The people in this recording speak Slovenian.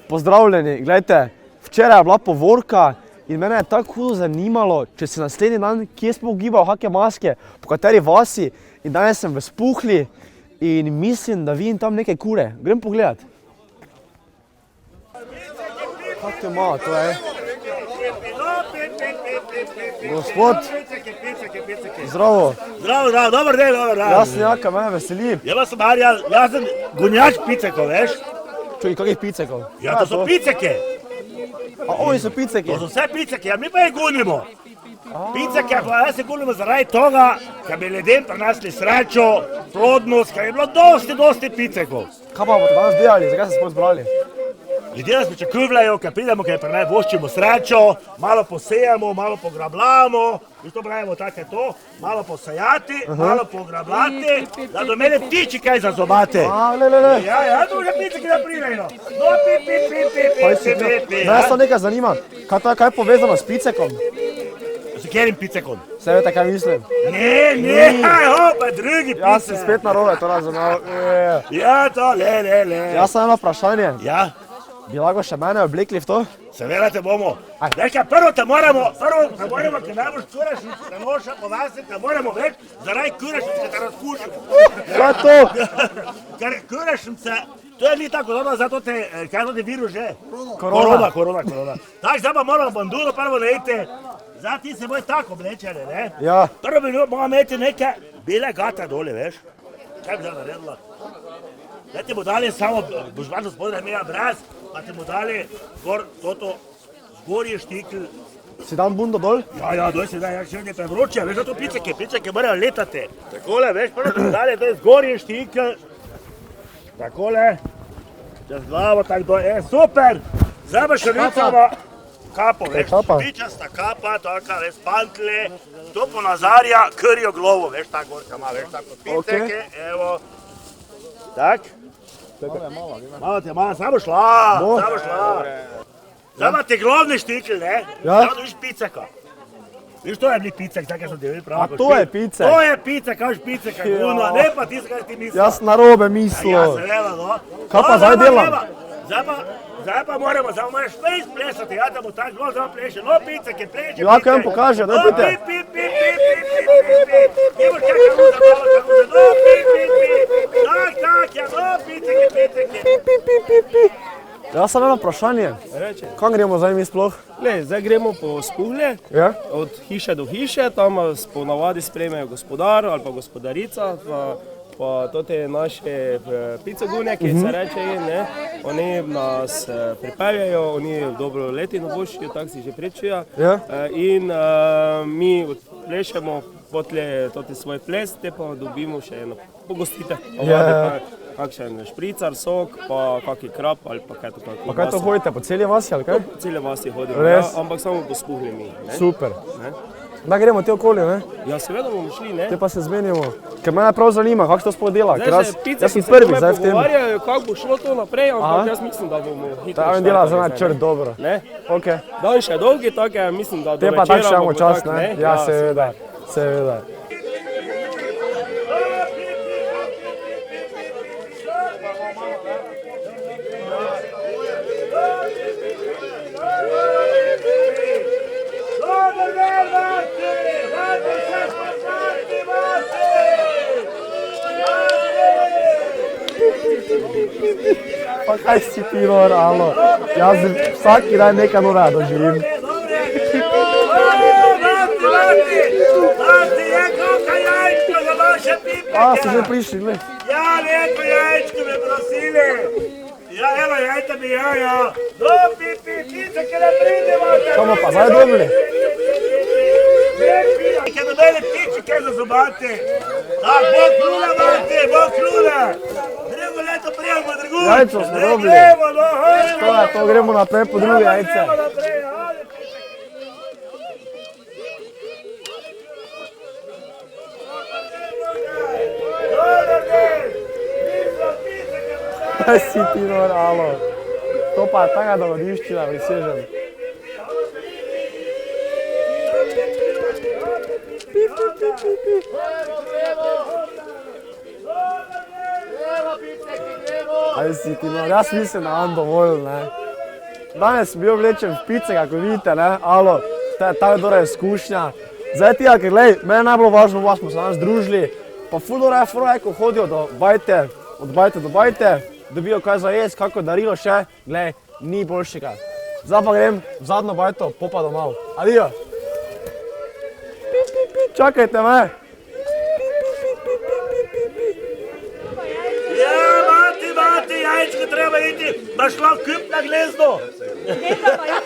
Pozdravljeni, gledajte, včeraj je bila povorka in mene je tako hudo zanimalo, če se naslednji dan, kje smo ugibali kakšne maske, po kateri vasi in danes sem v Spuhli in mislim, da vidim tam neke kure. Grem pogledat. Kako te malo to je? Gospod, zdravo. Zdravo, dobar dan, dobar dan. Jaz sem Jaka, mene veseli. Jaz sem Marjan, jaz sem gonjač picekov, veš? Čuj, kakih picekov? Ja, to so piceke. A oni so piceki? To so vse piceke, a mi pa jih gonimo. Piceke pa jaz se gonimo zaradi toga, ker bi ljudem prinesli srečo, plodnost, ker je bilo dosti picekov. Kaj pa bomo danes delali, zakaj ste se sploh zbrali? Ljudje nas pričakujejo, ker pridemo, ker prenaj voščimo srečo, malo posejamo, malo pograbljamo, mi to pravimo tako je to, malo posejati, malo pograbljati, da do mene ptiči kaj zazobate. Le. Ja, to že piceki da pridejo. No, pi. Mene to nekaj zanima, kaj je povezano s picekom? S katerim picekom? Vse veste, kaj mislim? Ne, pa drugi picek. Jaz sem spet narobe to razumel. Ja, to, le. Jaz sem eno vprašanje. Ja. Bi lahko še mene oblekli v to? Seveda te bomo. Veš kaj, prvo te moramo, ker najbolj kurešnice te noša po vasi, te moramo več, zaradi kurešnice te razkušamo. Kaj je to? Ker kurešnice, to je ni tako dobro, zato te, kaj to ti virus že? Korona. Tak, zdaj pa moramo bandulo prvo najeti, zdaj ti se boj tako oblečene, ne? Ja. Prvo bi moramo imeti neke bele gate dole, veš? Kaj bi zdaj naredila? Da ti bomo dali samo, boš važno spodaj imela brez, pa ti bomo dali gor toto zgorje štikl. Si dan bundo dol? Ja, doj se daj, še nekaj vroče, veš, da to piceke morajo letati. Takole, veš, prvo ti bomo dali, to je zgorje štikl. Takole, čez glavo, tako doj, super! Zdaj pa še recimo kapo, veš, pičasta kapa, taka, veš, pantle, to ponazarja krjo glovo, veš, tako gorka ima, veš, tako piceke, evo. Tak? Malo te malo, samo šla. Zdaj ima te glavni štikl, ne? Zdaj ima viš piceka. Viš, to je bili picek, tako sem ti videl prav. A to je picek? To je picek, kaš piceka, guna, ne pa ti se kaj ti mislil. Jaz narobe mislil. Ja, seveda, no. Kaj pa zdaj delam? Zdaj pa moramo, zdaj moraš fejs plesati, ja, da bo tak zelo zdaj pleše. No, piceke, pleše, piceke. Lahko vam pokaže, da pite. No, pi. Ti boš čakaj ruza, no, pi. Tak, ja, no, piceke. Jaz sem eno vprašanje. Kam gremo zdaj mi sploh? Zdaj gremo po Spuhlje, od hiše do hiše, tam nas ponavadi sprejmejo gospodar ali pa gospodarica, pa te naše picogunje, ki se reče, oni nas pripeljajo, oni dobro letino vošijo, tako si že pričajo, in mi plešemo potle svoj ples, te pa dobimo še eno pogostitev. Kakšen špricar, sok, pa kakšen krap ali pa kaj to kakšen. Pa kaj to hodite, po celi vasi ali kaj? Po celi vasi hodimo, ampak samo po Spuhli mi. Super. Da gremo te okoli, ne? Ja, seveda bomo šli, ne? Te pa se zmenimo. Ker mene prav zanima, kako se to sploh dela. Zdaj se piceki se tome pogovarjajo, kako bo šlo to naprej, ampak jaz mislim, da bomo hitro šli. Ta dela za načrt dobro. Ne? Ok. Dan še dolgi, tako mislim, da do večera bomo tak. Te pa tak še imamo čas, ne? Ja, seveda. Pa kaj si ti normalno? Jaz vsaki dan nekaj novega doživim. So že prišli, gled. Ja, neko jajčko me prosili. Ja, evo jajta mi jaja. No, piceke ne pridemo. Kaj pa zdaj dobili? Kaj dobili piceke za zobate. Tak, bo klula. Drugo leto prijemo drugo. Jajco smo dobili. To gremo naprej po druge jajce. Kaj si ti normalno? To pa je taka dogodivščina, prisežem. Aj si ti, no, jaz mislim, da imam dovolj, ne. danes sem bil vlečen v pice, kako vidite, ne, alo, ta je dobra izkušnja. Zdaj tega, ker glej, meni je najbolj važno, vas smo se danes družili, pa ful dobra je fora, ko hodijo do bajte, od bajte do bajte, dobijo kaj za jesti, kako darilo še, glej, ni boljšega. Zdaj pa grem v zadnjo bajto, popa domov. Adijo! Čakajte me! Ja, mati, jajčko treba iti, da šla v kup na glezdo. Ne pa ja.